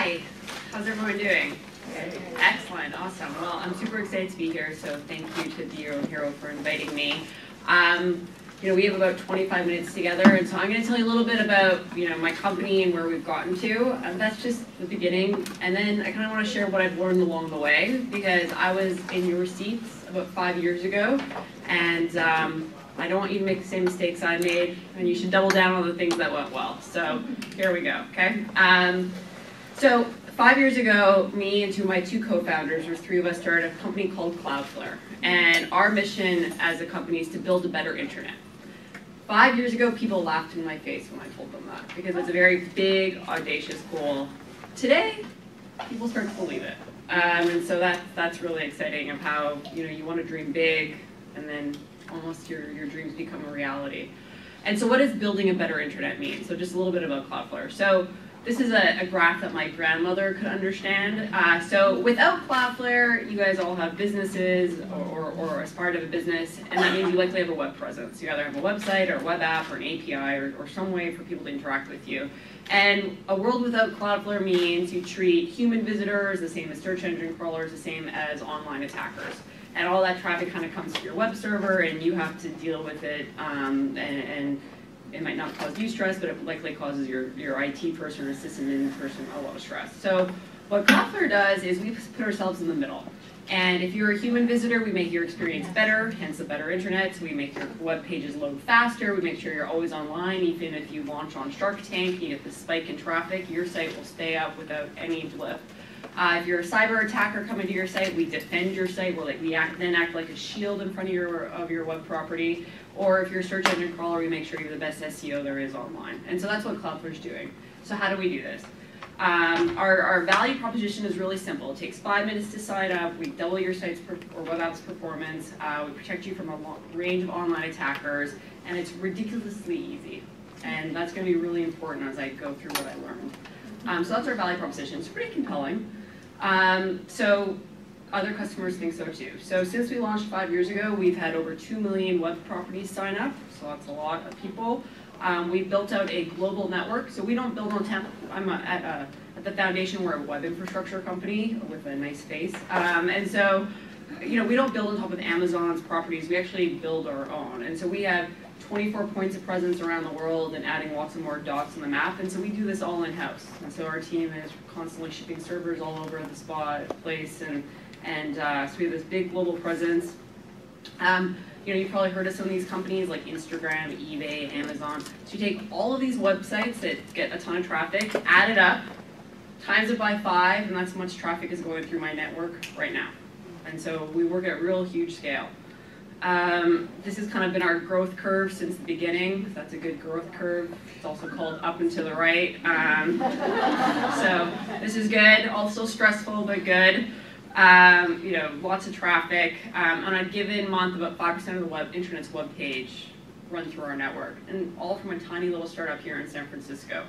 Hi, how's everyone doing? Excellent, awesome. Well, I'm super excited to be here, so thank you to Be Your Own Hero for inviting me. We have about 25 minutes together, and so I'm going to tell you a little bit about, my company and where we've gotten to. That's just the beginning, and then I kind of want to share what I've learned along the way, because I was in your seats about 5 years ago, and I don't want you to make the same mistakes I made, and you should double down on the things that went well. So here we go, okay? So 5 years ago, me and my two co-founders, there's three of us, started a company called Cloudflare. And our mission as a company is to build a better internet. 5 years ago, people laughed in my face when I told them that, because it's a very big, audacious goal. Today, people start to believe it. And so that's really exciting of how, you want to dream big, and then almost your dreams become a reality. And so what does building a better internet mean? So just a little bit about Cloudflare. So this is a graph that my grandmother could understand. So without Cloudflare, you guys all have businesses or aspire to have a business, and that means you likely have a web presence. You either have a website or a web app or an API or some way for people to interact with you. And a world without Cloudflare means you treat human visitors the same as search engine crawlers, the same as online attackers. And all that traffic kind of comes to your web server, and you have to deal with it, and it might not cause you stress, but it likely causes your IT person or system admin person a lot of stress. So what Cloudflare does is we put ourselves in the middle. And if you're a human visitor, we make your experience better, hence a better internet. So we make your web pages load faster. We make sure you're always online. Even if you launch on Shark Tank, you get the spike in traffic, your site will stay up without any blip. If you're a cyber attacker coming to your site, we defend your site. We act like a shield in front of your web property. Or if you're a search engine crawler, we make sure you have the best SEO there is online. And so that's what Cloudflare's doing. So how do we do this? Our value proposition is really simple. It takes 5 minutes to sign up. We double your site's or web app's performance. We protect you from a range of online attackers, and it's ridiculously easy. And that's going to be really important as I go through what I learned. So that's our value proposition. It's pretty compelling. So other customers think so too. So since we launched 5 years ago, we've had over 2 million web properties sign up. So that's a lot of people. We've built out a global network. So we don't build on I'm at the foundation. We're a web infrastructure company with a nice face. And so, we don't build on top of Amazon's properties. We actually build our own. And so we have 24 points of presence around the world and adding lots of more dots on the map. And so we do this all in-house. And so our team is constantly shipping servers all over the place. And so we have this big global presence. You've probably heard of some of these companies like Instagram, eBay, Amazon. So you take all of these websites that get a ton of traffic, add it up, times it by 5, and that's how much traffic is going through my network right now. And so we work at real huge scale. This has kind of been our growth curve since the beginning. That's a good growth curve. It's also called up and to the right. So this is good, also stressful, but good. Lots of traffic. On a given month, about 5% of the internet's web page run through our network, and all from a tiny little startup here in San Francisco.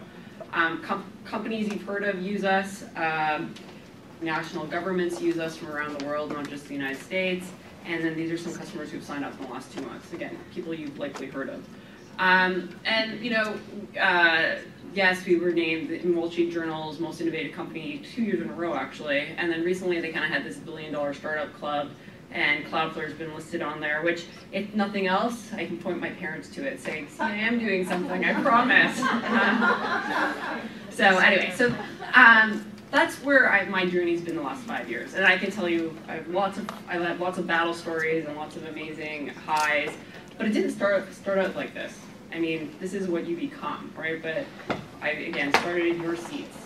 Companies you've heard of use us. National governments use us from around the world, not just the United States. And then these are some customers who've signed up in the last 2 months. Again, people you've likely heard of. Yes, we were named in Wall Street Journal's most innovative company 2 years in a row, actually. And then recently they kind of had this $1 billion startup club, and Cloudflare's been listed on there, which, if nothing else, I can point my parents to it, saying, see, I am doing something, I promise. So anyway, that's where my journey's been the last 5 years. And I can tell you, I've had lots of battle stories and lots of amazing highs, but it didn't start out like this. I mean, this is what you become, right? But I, again, started in your seats,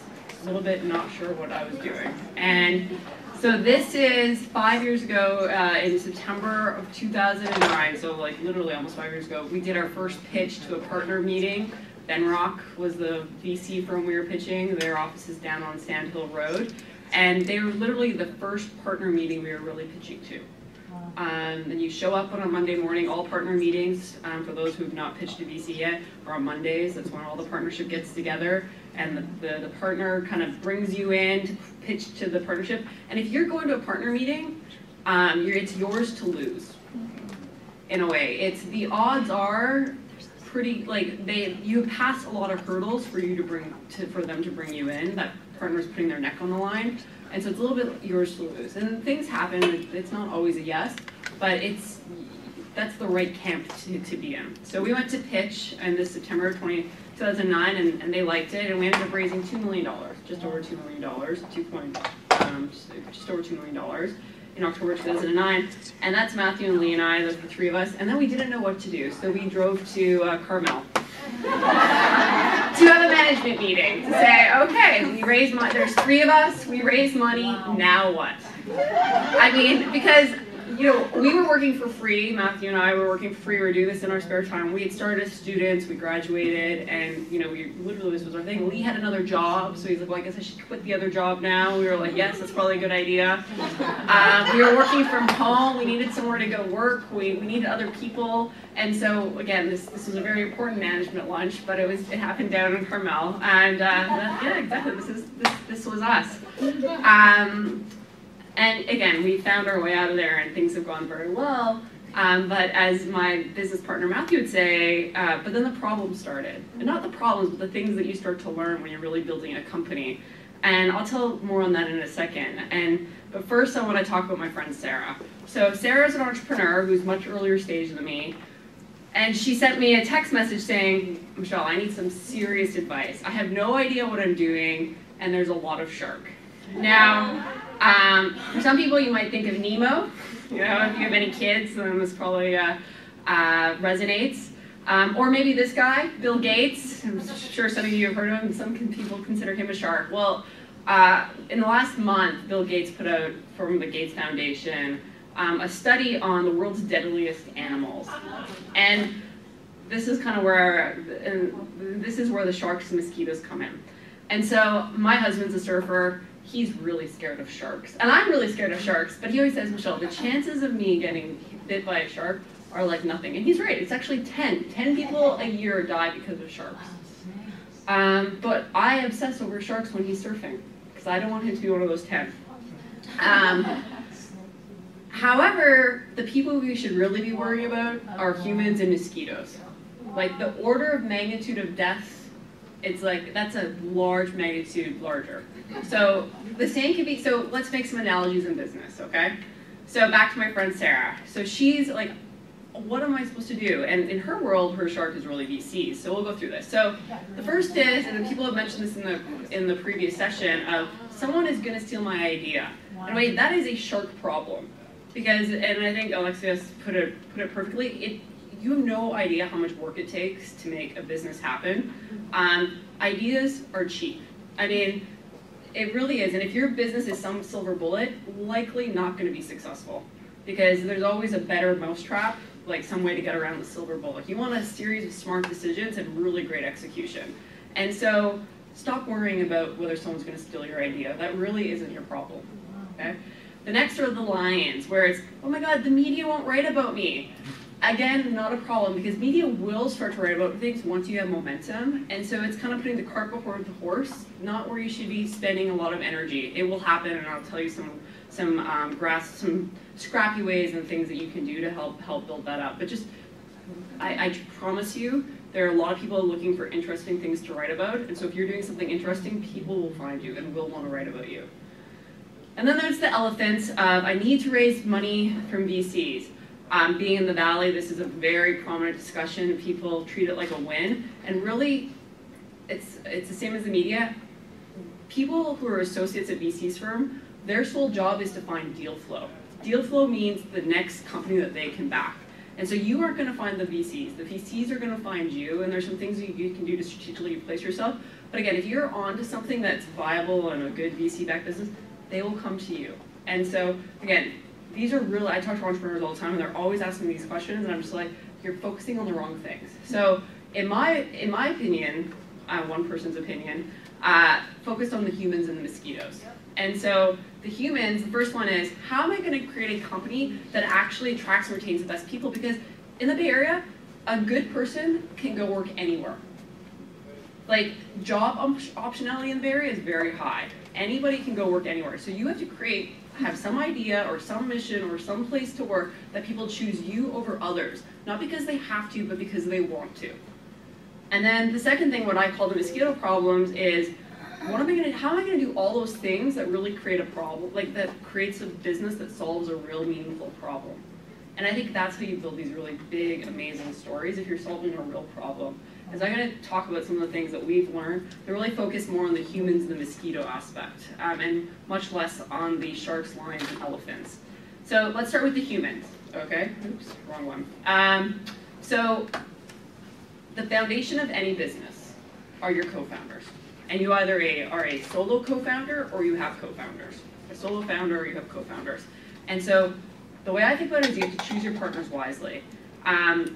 a little bit not sure what I was doing. And so this is 5 years ago, in September of 2009, so like literally almost 5 years ago, we did our first pitch to a partner meeting. Benrock was the VC firm we were pitching. Their office is down on Sand Hill Road. And they were literally the first partner meeting we were really pitching to. And you show up on a Monday morning. All partner meetings, for those who have not pitched to VC yet, are on Mondays. That's when all the partnership gets together. And the partner kind of brings you in to pitch to the partnership. And if you're going to a partner meeting, it's yours to lose, in a way. The odds are pretty, like, you pass a lot of hurdles for them to bring you in. That partner's putting their neck on the line. And so it's a little bit yours to lose. And things happen, it's not always a yes, but that's the right camp to be in. So we went to pitch in this September 2009, and they liked it, and we ended up raising $2 million, just over $2 million, just over $2 million in October 2009. And that's Matthew and Lee and I, those were the three of us. And then we didn't know what to do, so we drove to Carmel to have a management meeting to say, okay, we raised money, there's three of us, we raised money, now what? I mean, because, you know, we were working for free, Matthew and I were working for free, we were doing this in our spare time. We had started as students, we graduated, and, you know, literally this was our thing. Lee had another job, so he's like, well, I guess I should quit the other job now. We were like, yes, that's probably a good idea. We were working from home, we needed somewhere to go work, we needed other people, and so, again, this was a very important management lunch, but it happened down in Carmel, and yeah, exactly, this was us. And again, we found our way out of there and things have gone very well. But as my business partner Matthew would say, but then the problems started. And not the problems, but the things that you start to learn when you're really building a company. And I'll tell more on that in a second. But first I want to talk about my friend Sarah. So Sarah's an entrepreneur who's much earlier stage than me. And she sent me a text message saying, Michelle, I need some serious advice. I have no idea what I'm doing, and there's a lot of shark. Now, for some people, you might think of Nemo. You know, if you have any kids, then this probably resonates. Or maybe this guy, Bill Gates. I'm sure some of you have heard of him. Some people consider him a shark. Well, in the last month, Bill Gates put out, from the Gates Foundation, a study on the world's deadliest animals. And this is kind of where, this is where the sharks and mosquitoes come in. And so my husband's a surfer. He's really scared of sharks. And I'm really scared of sharks, but he always says, Michelle, the chances of me getting bit by a shark are like nothing. And he's right, it's actually 10. 10 people a year die because of sharks. But I obsess over sharks when he's surfing, because I don't want him to be one of those 10. However, the people we should really be worried about are humans and mosquitoes. Like the order of magnitude of death, it's like, that's a large magnitude larger. So the same can be, so let's make some analogies in business, okay? So back to my friend Sarah. So she's like, what am I supposed to do? And in her world, her shark is really VCs. So we'll go through this. So the first is, and people have mentioned this in the previous session, of someone is going to steal my idea. And wait, that is a shark problem. Because, and I think Alexios put it perfectly, you have no idea how much work it takes to make a business happen. Ideas are cheap. I mean, it really is. And if your business is some silver bullet, likely not going to be successful. Because there's always a better mousetrap, like some way to get around the silver bullet. You want a series of smart decisions and really great execution. And so stop worrying about whether someone's going to steal your idea. That really isn't your problem. Okay? The next are the lions, where it's, oh my God, the media won't write about me. Again, not a problem, because media will start to write about things once you have momentum, and so it's kind of putting the cart before the horse, not where you should be spending a lot of energy. It will happen, and I'll tell you some scrappy ways and things that you can do to help build that up. But just, I promise you, there are a lot of people looking for interesting things to write about, and so if you're doing something interesting, people will find you and will want to write about you. And then there's the elephants of, I need to raise money from VCs. Being in the Valley, this is a very prominent discussion. People treat it like a win. And really, it's the same as the media. People who are associates at VC's firm, their sole job is to find deal flow. Deal flow means the next company that they can back. And so you aren't going to find the VCs. The VCs are going to find you, and there's some things that you can do to strategically place yourself. But again, if you're on to something that's viable and a good VC-backed business, they will come to you. And so, again, these are really, I talk to entrepreneurs all the time, and they're always asking these questions, and I'm just like, you're focusing on the wrong things. So, in my opinion, one person's opinion, focus on the humans and the mosquitoes. And so, the humans, the first one is, how am I going to create a company that actually attracts and retains the best people? Because in the Bay Area, a good person can go work anywhere. Like, job optionality in the Bay Area is very high. Anybody can go work anywhere. So you have to have some idea or some mission or some place to work that people choose you over others. Not because they have to, but because they want to. And then the second thing, what I call the mosquito problems, is how am I gonna do all those things that really create a problem, like that creates a business that solves a real meaningful problem? And I think that's how you build these really big, amazing stories, if you're solving a real problem. And so I'm gonna talk about some of the things that we've learned. They're really focused more on the humans and the mosquito aspect, and much less on the sharks, lions, and elephants. So let's start with the humans, okay? Oops, wrong one. So the foundation of any business are your co-founders. And you either are a solo co-founder or you have co-founders. A solo founder or you have co-founders. And so the way I think about it is you have to choose your partners wisely.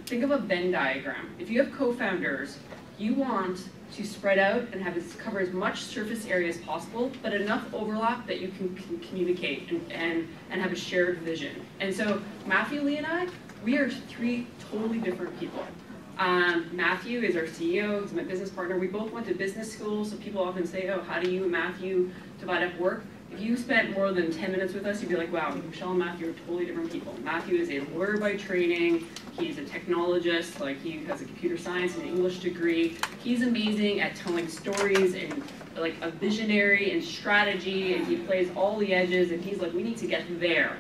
Think of a Venn diagram. If you have co-founders, you want to spread out and have this cover as much surface area as possible, but enough overlap that you can communicate and have a shared vision. And so Matthew, Lee, and I, we are three totally different people. Matthew is our CEO, he's my business partner. We both went to business school, so people often say, oh, how do you and Matthew divide up work? If you spent more than 10 minutes with us, you'd be like, wow, Michelle and Matthew are totally different people. Matthew is a lawyer by training, he's a technologist, like he has a computer science and an English degree. He's amazing at telling stories and like a visionary and strategy, and he plays all the edges, and he's like, we need to get there.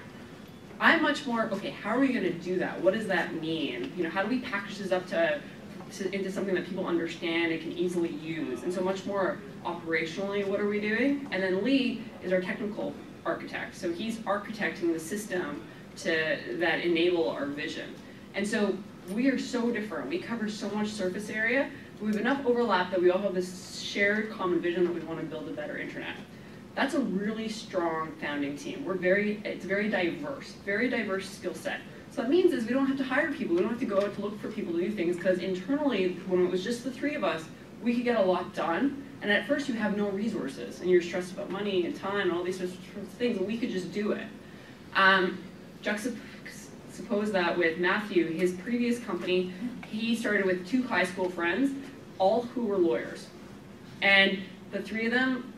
I'm much more, okay, how are we gonna do that? What does that mean? You know, how do we package this up into something that people understand and can easily use? And so much more operationally, what are we doing? And then Lee is our technical architect. So he's architecting the system that enable our vision. And so we are so different. We cover so much surface area. We have enough overlap that we all have this shared common vision that we want to build a better internet. That's a really strong founding team. It's very diverse skill set. So that means is we don't have to hire people. We don't have to go out to look for people to do things, because internally, when it was just the three of us, we could get a lot done. And at first you have no resources, and you're stressed about money and time and all these sorts of things, and we could just do it. Juxtapose that with Matthew, his previous company, he started with 2 high school friends, all who were lawyers. And the 3 of them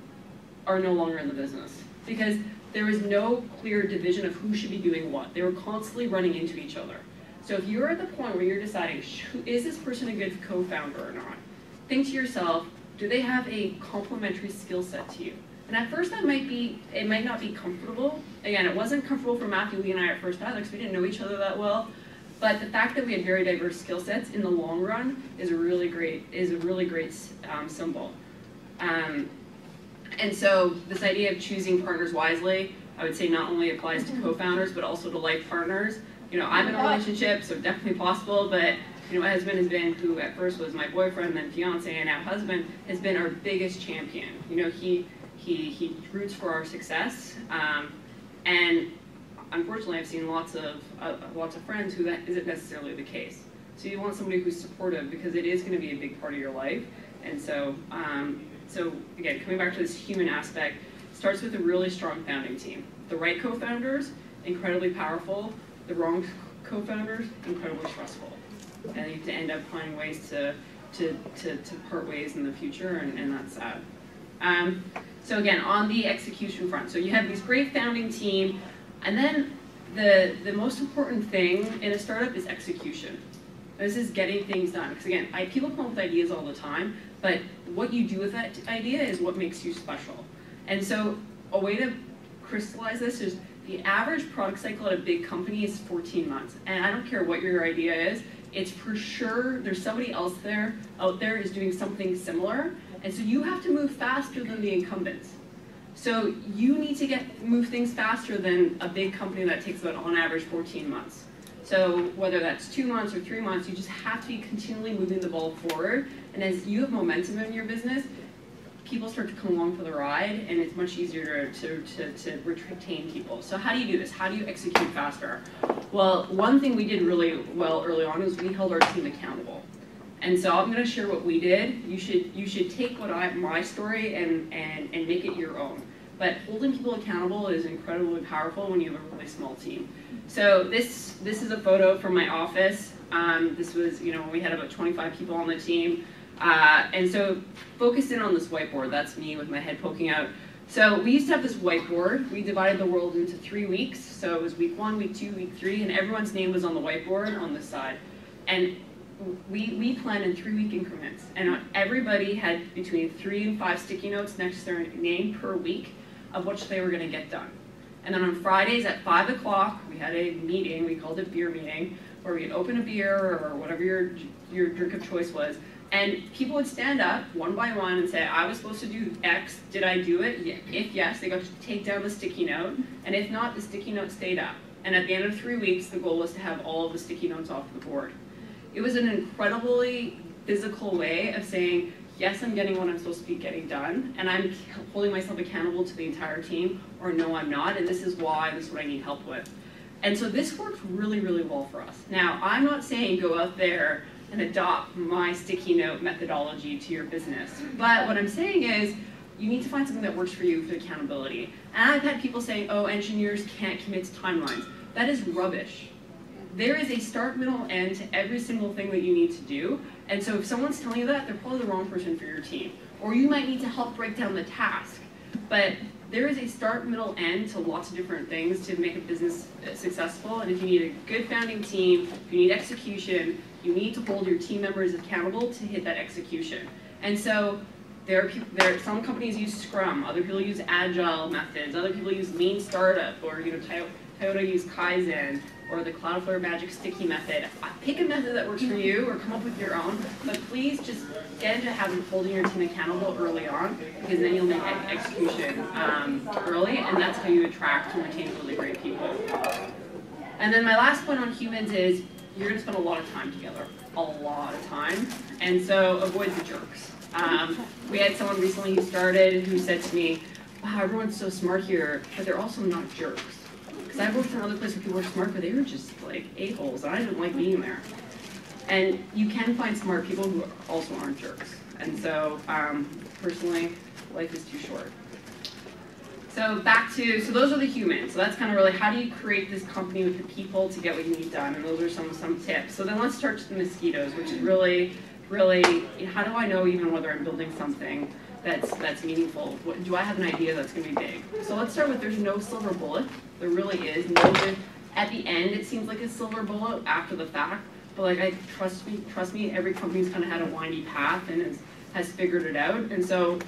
are no longer in the business, because there was no clear division of who should be doing what. They were constantly running into each other. So if you're at the point where you're deciding, is this person a good co-founder or not? Think to yourself, do they have a complementary skill set to you? And at first it might not be comfortable. Again, it wasn't comfortable for Matthew, Lee, and I at first either, because we didn't know each other that well. But the fact that we had very diverse skill sets in the long run is a really great symbol. And so this idea of choosing partners wisely, I would say not only applies to co-founders, but also to life partners. You know, I'm in a relationship, so definitely possible, but you know, my husband has been, who at first was my boyfriend, then fiance, and now husband, has been our biggest champion. You know, he roots for our success, and unfortunately, I've seen lots of friends who that isn't necessarily the case. So you want somebody who's supportive, because it is going to be a big part of your life. And so, so again, coming back to this human aspect, starts with a really strong founding team. The right co-founders, incredibly powerful. The wrong co-founders, incredibly stressful. And you have to end up finding ways to part ways in the future, and that's sad. So again, on the execution front, so you have this great founding team, and then the most important thing in a startup is execution. This is getting things done. Because again, people come up with ideas all the time, but what you do with that idea is what makes you special. And so a way to crystallize this is the average product cycle at a big company is 14 months. And I don't care what your idea is, it's for sure there's somebody else out there is doing something similar. And so you have to move faster than the incumbents. So you need to move things faster than a big company that takes about on average 14 months. So whether that's 2 months or 3 months, you just have to be continually moving the ball forward. And as you have momentum in your business, people start to come along for the ride, and it's much easier to retain people. So how do you do this? How do you execute faster? Well, one thing we did really well early on is we held our team accountable. And so I'm going to share what we did. You should take my story and make it your own. But holding people accountable is incredibly powerful when you have a really small team. So this is a photo from my office. This was, when we had about 25 people on the team. And so focus in on this whiteboard. That's me with my head poking out. So we used to have this whiteboard. We divided the world into 3 weeks. So it was week 1, week 2, week 3, and everyone's name was on the whiteboard on this side. And we plan in 3-week increments, and everybody had between 3 and 5 sticky notes next to their name per week of which they were going to get done. And then on Fridays at 5 o'clock, we had a meeting, we called it beer meeting, where we'd open a beer or whatever your drink of choice was, and people would stand up one by one and say, I was supposed to do X, did I do it? If yes, they got to take down the sticky note, and if not, the sticky note stayed up. And at the end of 3 weeks, the goal was to have all of the sticky notes off the board. It was an incredibly physical way of saying, yes, I'm getting what I'm supposed to be getting done, and I'm holding myself accountable to the entire team, or no, I'm not, and this is why, this is what I need help with. And so this worked really, really well for us. Now, I'm not saying go out there and adopt my sticky note methodology to your business, but what I'm saying is you need to find something that works for you for accountability. And I've had people saying, oh, engineers can't commit to timelines. That is rubbish. There is a start, middle, end to every single thing that you need to do. And so if someone's telling you that, they're probably the wrong person for your team. Or you might need to help break down the task. But there is a start, middle, end to lots of different things to make a business successful. And if you need a good founding team, if you need execution, you need to hold your team members accountable to hit that execution. And so some companies use Scrum, other people use Agile methods, other people use Lean Startup, or Toyota use Kaizen, or the Cloudflare Magic Sticky method. Pick a method that works for you, or come up with your own, but please just get into holding your team accountable early on, because then you'll make execution early, and that's how you attract and retain really great people. And then my last point on humans is, you're going to spend a lot of time together, a lot of time, and so avoid the jerks. We had someone recently who started who said to me, wow, everyone's so smart here, but they're also not jerks. Because I worked in another place where people were smart, but they were just like a-holes, and I didn't like being there. And you can find smart people who also aren't jerks. And so, personally, life is too short. So so those are the humans. So that's kind of really, how do you create this company with the people to get what you need done? And those are some tips. So then let's start with the mosquitoes, which is really, how do I know even whether I'm building something that's meaningful? Do I have an idea that's going to be big? So let's start with, there's no silver bullet. There really is. At the end, it seems like a silver bullet after the fact, but like, trust me, every company's kind of had a windy path and has figured it out. And so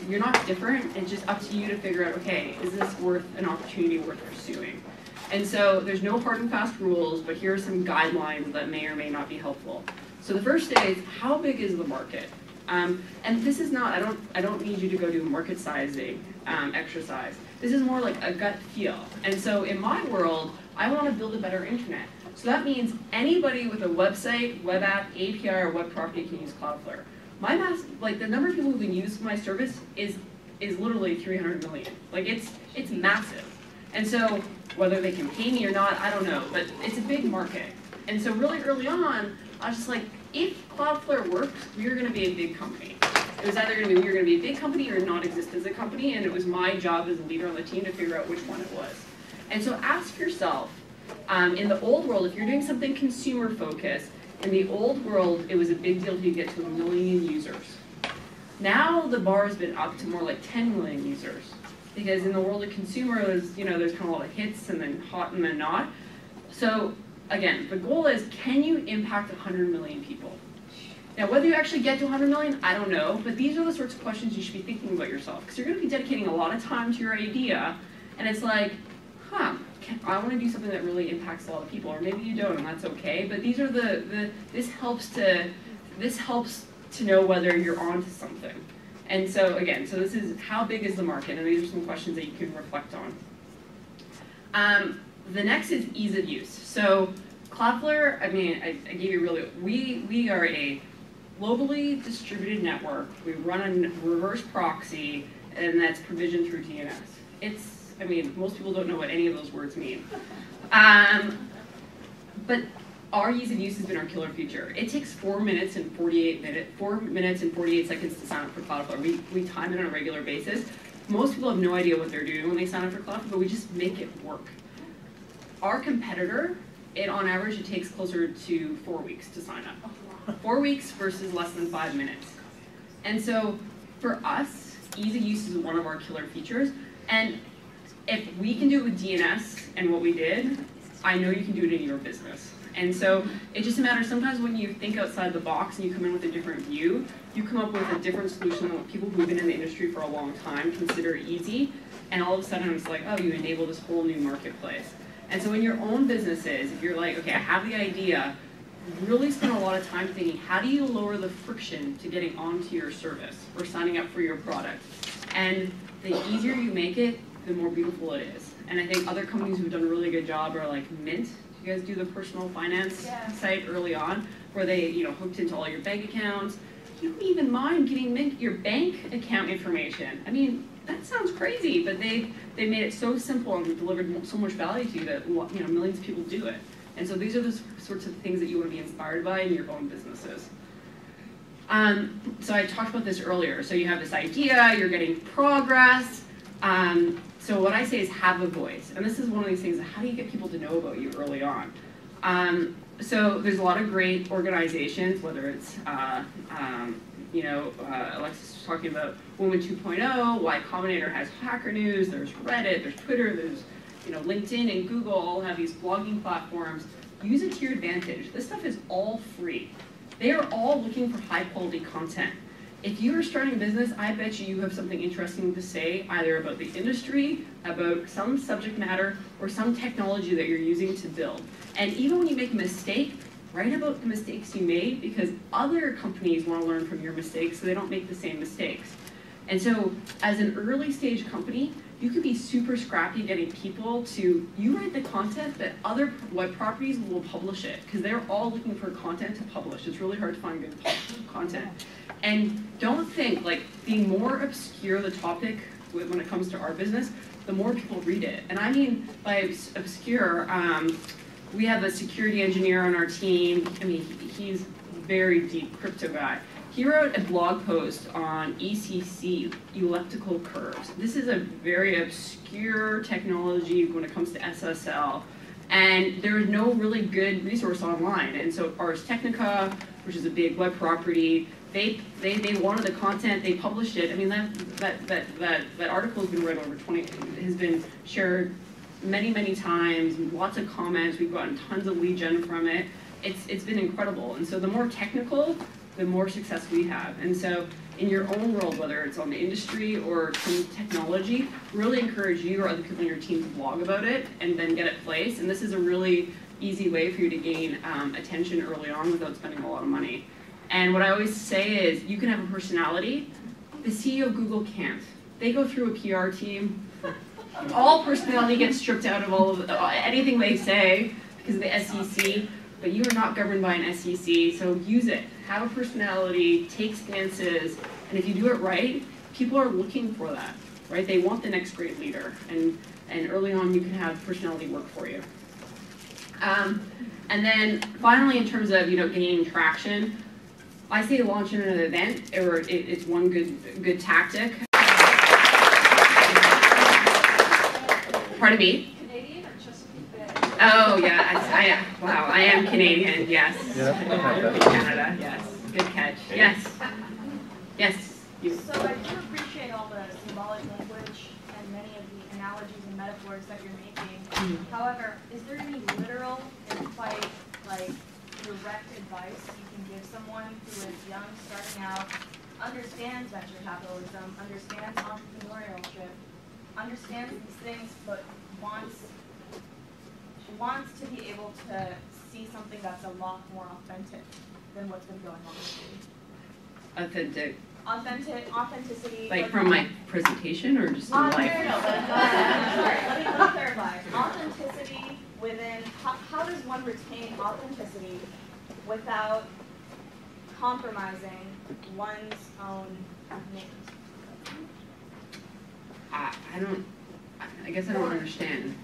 you're not different. It's just up to you to figure out, okay, is this worth an opportunity worth pursuing? And so there's no hard and fast rules, but here are some guidelines that may or may not be helpful. So the first is, how big is the market? And this is not, I don't need you to go do market sizing exercise. This is more like a gut feel. And so in my world, I want to build a better internet. So that means anybody with a website, web app, API, or web property can use Cloudflare. The number of people who can use my service is literally 300 million. Like it's massive. And so whether they can pay me or not, I don't know, but it's a big market. And so really early on, I was just like, if Cloudflare works, we're going to be a big company. It was either going to be, we were going to be a big company or not exist as a company, and it was my job as a leader on the team to figure out which one it was. And so ask yourself, in the old world, if you're doing something consumer focused, in the old world, it was a big deal to get to 1 million users. Now the bar has been up to more like 10 million users. Because in the world of consumer, there's kind of a lot of hits and then hot and then not. So again, the goal is, can you impact 100 million people? Now, whether you actually get to 100 million, I don't know, but these are the sorts of questions you should be thinking about yourself, because you're going to be dedicating a lot of time to your idea, and it's like, I want to do something that really impacts a lot of people, or maybe you don't, and that's okay. But these are this helps to know whether you're onto something. And so again, so this is, how big is the market, and these are some questions that you can reflect on. The next is ease of use. So Cloudflare, I mean, I gave you we are a globally distributed network. We run a reverse proxy, and that's provisioned through DNS. I mean, most people don't know what any of those words mean. But our ease of use has been our killer feature. It takes 4 minutes and 48 seconds to sign up for Cloudflare. We time it on a regular basis. Most people have no idea what they're doing when they sign up for Cloudflare, but we just make it work. Our competitor, on average, it takes closer to 4 weeks to sign up. 4 weeks versus less than 5 minutes. And so for us, ease of use is one of our killer features. And if we can do it with DNS and what we did, I know you can do it in your business. And so it's just a matter, sometimes when you think outside the box and you come in with a different view, you come up with a different solution than what people who've been in the industry for a long time consider easy. And all of a sudden it's like, oh, you enable this whole new marketplace. And so in your own businesses, if you're like, okay, I have the idea, really spend a lot of time thinking, how do you lower the friction to getting onto your service or signing up for your product? And the easier you make it, the more beautiful it is. And I think other companies who've done a really good job are like Mint. You guys do the personal finance site early on, where they hooked into all your bank accounts. You don't even mind giving Mint your bank account information. I mean, that sounds crazy, but they made it so simple and delivered so much value to you that millions of people do it. And so these are the sorts of things that you want to be inspired by in your own businesses. So I talked about this earlier. So you have this idea, you're getting progress. So what I say is have a voice. And this is one of these things, how do you get people to know about you early on? So there's a lot of great organizations, whether it's, Alexis was talking about Women 2.0, Y Combinator has Hacker News, there's Reddit, there's Twitter, there's LinkedIn and Google all have these blogging platforms. Use it to your advantage. This stuff is all free. They are all looking for high quality content. If you are starting a business, I bet you have something interesting to say, either about the industry, about some subject matter, or some technology that you're using to build. And even when you make a mistake, write about the mistakes you made, because other companies want to learn from your mistakes so they don't make the same mistakes. And so as an early stage company, you could be super scrappy getting people to, you write the content that other web properties will publish it, because they're all looking for content to publish. It's really hard to find good content. And don't think, like, the more obscure the topic when it comes to our business, the more people read it. And I mean by obscure, we have a security engineer on our team. I mean, he's a very deep crypto guy. He wrote a blog post on ECC, elliptical curves. This is a very obscure technology when it comes to SSL. And there is no really good resource online. And so Ars Technica, which is a big web property, they wanted the content, they published it. I mean, that article has been read over 20, has been shared many, many times, lots of comments, we've gotten tons of lead gen from it. It's been incredible. And so the more technical, the more success we have. And so in your own world, whether it's on the industry or some technology, really encourage you or other people on your team to blog about it and then get it placed. And this is a really easy way for you to gain attention early on without spending a lot of money. And what I always say is, you can have a personality. The CEO of Google can't. They go through a PR team. All personality gets stripped out of all of anything they say because of the SEC. But you are not governed by an SEC, so use it. Have a personality, take stances, and if you do it right, people are looking for that, right? They want the next great leader, and early on you can have personality work for you. And then finally, in terms of gaining traction, I say launch in an event, or it's one good tactic. Pardon me? Canadian or Chesapeake Bay? Oh yeah, wow, I am Canadian. Yes. Canada. Yes. Good catch. Yes. Yes. You. So I do appreciate all the symbolic language and many of the analogies and metaphors that you're making. However, is there any literal and quite direct advice you can give someone who is young, starting out, understands venture capitalism, understands entrepreneurship, understands these things, but wants to be able to see something that's a lot more authentic than what's been going on lately? Authenticity. Like from my presentation or just in life? No, sorry, let me clarify. Authenticity within, how does one retain authenticity without compromising one's own name? I guess I don't understand.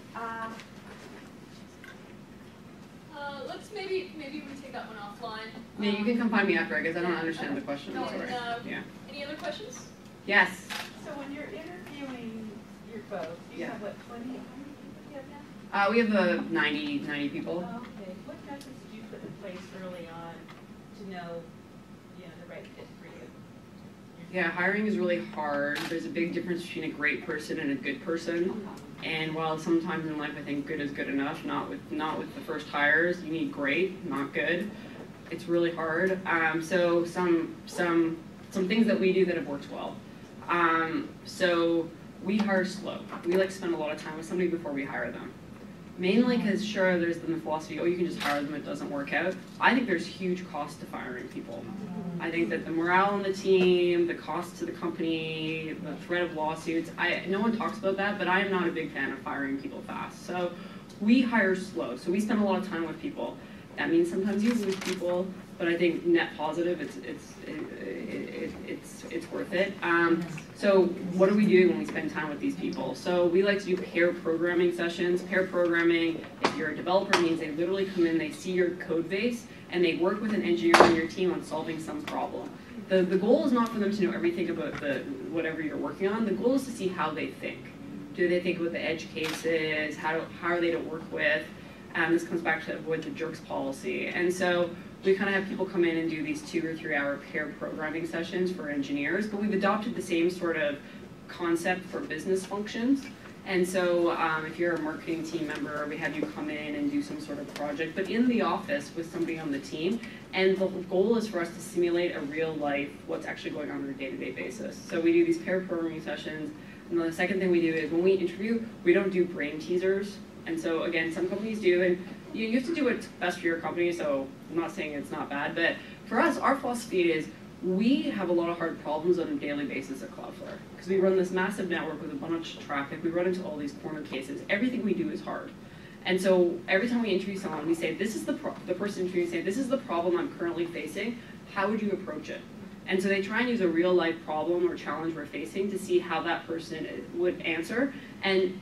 Let's maybe we take that one offline. Yeah, you can come find me after. I guess I don't understand the question. No, Sorry. yeah. Any other questions? Yes. So when you're interviewing your folks, you have what, 20? How many people do you have now? We have 90 people. Oh, okay. What methods did you put in place early on to know, the right fit for you? Yeah, hiring is really hard. There's a big difference between a great person and a good person. And while sometimes in life I think good is good enough, not with the first hires. You need great, not good. It's really hard. So some things that we do that have worked well. So we hire slow. We like to spend a lot of time with somebody before we hire them. Mainly because, sure, there's the philosophy, oh, you can just hire them, it doesn't work out. I think there's huge cost to firing people. I think that the morale on the team, the cost to the company, the threat of lawsuits, no one talks about that, but I am not a big fan of firing people fast. So we hire slow, so we spend a lot of time with people. That means sometimes you lose people, but I think net positive, it's worth it. So what are we doing when we spend time with these people? So we like to do pair programming sessions. Pair programming, if you're a developer, means they literally come in, they see your code base, and they work with an engineer on your team on solving some problem. The goal is not for them to know everything about whatever you're working on. The goal is to see how they think. Do they think about the edge cases? How are they to work with? This comes back to avoid the jerks policy. And so we kind of have people come in and do these 2 or 3 hour pair programming sessions for engineers, but we've adopted the same sort of concept for business functions. And so if you're a marketing team member, we have you come in and do some sort of project, but in the office with somebody on the team. And the goal is for us to simulate a real life, what's actually going on a day-to-day basis. So we do these pair programming sessions. And the second thing we do is when we interview, we don't do brain teasers. And so again, some companies do, and you have to do what's best for your company, so I'm not saying it's not bad, but for us, our philosophy is we have a lot of hard problems on a daily basis at Cloudflare, because we run this massive network with a bunch of traffic, we run into all these corner cases, everything we do is hard. And so every time we interview someone, we say, this is the person interviewing say, this is the problem I'm currently facing, how would you approach it? And so they try and use a real life problem or challenge we're facing to see how that person would answer, and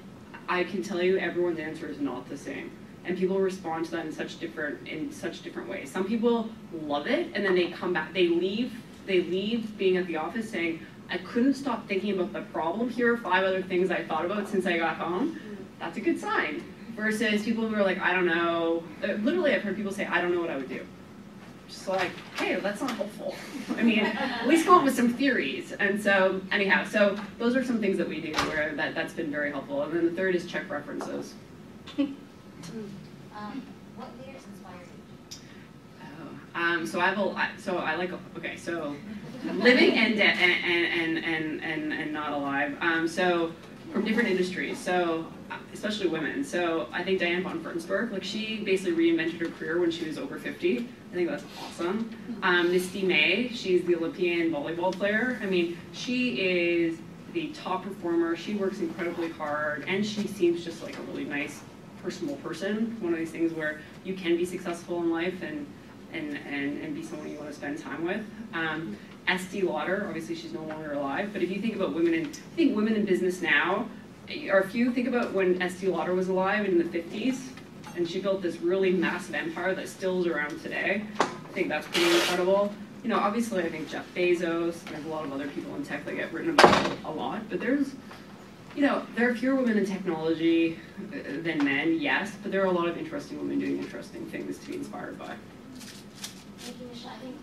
I can tell you everyone's answer is not the same. And people respond to that in such different ways. Some people love it, and then they come back, they leave being at the office saying, I couldn't stop thinking about the problem. Here are 5 other things I thought about since I got home. That's a good sign. Versus people who are like, I don't know. Literally, I've heard people say, I don't know what I would do. Just like, hey, that's not helpful. I mean, at least come up with some theories. And so, anyhow, so those are some things that we do where that's been very helpful. And then the third is check references. What leaders inspire you? So living and not alive. So from different industries. So especially women. So I think Diane von Furtensberg, like she basically reinvented her career when she was over 50. I think that's awesome. Misty May, she's the Olympian volleyball player. I mean, she is the top performer. She works incredibly hard, and she seems just like a really nice, personable person. One of these things where you can be successful in life and be someone you want to spend time with. Estee Lauder, obviously she's no longer alive, but if you think about women in business now, or if you think about when Estee Lauder was alive in the 50s, and she built this really massive empire that still is around today, I think that's pretty incredible. You know, obviously I think Jeff Bezos, there's a lot of other people in tech that get written about a lot, but there are fewer women in technology than men, yes, but there are a lot of interesting women doing interesting things to be inspired by. Thank you, Michelle. I think